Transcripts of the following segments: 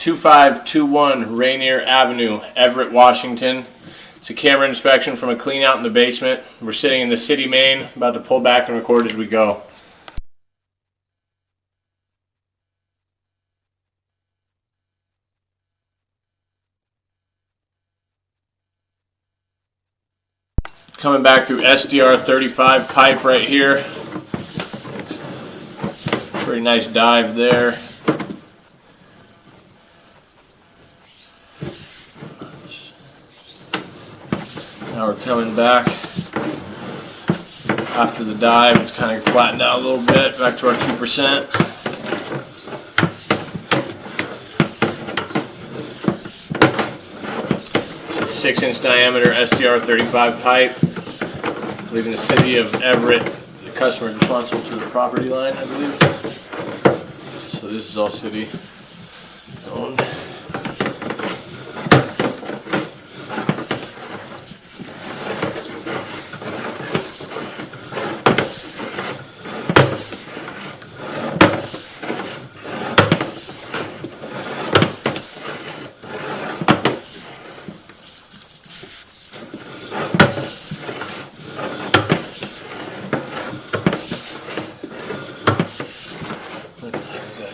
2521 Rainier Avenue, Everett, Washington. It's a camera inspection from a clean out in the basement. We're sitting in the city main, about to pull back and record as we go. Coming back through SDR 35 pipe right here. Pretty nice dive there. Now we're coming back after the dive. It's kind of flattened out a little bit, back to our 2%. It's a 6-inch diameter SDR 35 pipe, leaving the city of Everett. The customer is responsible to the property line, I believe. So this is all city owned.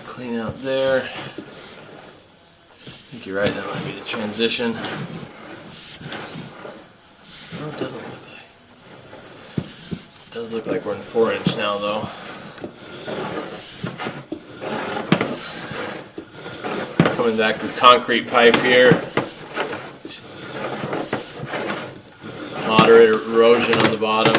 Clean out there. I think you're right, that might be the transition. No, it doesn't look like. It does look like we're in 4-inch now, though. Coming back through concrete pipe here. Moderate erosion on the bottom.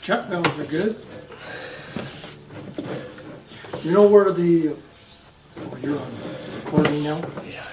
Check valves are good. You know where the... Oh, you're on recording now? Yeah.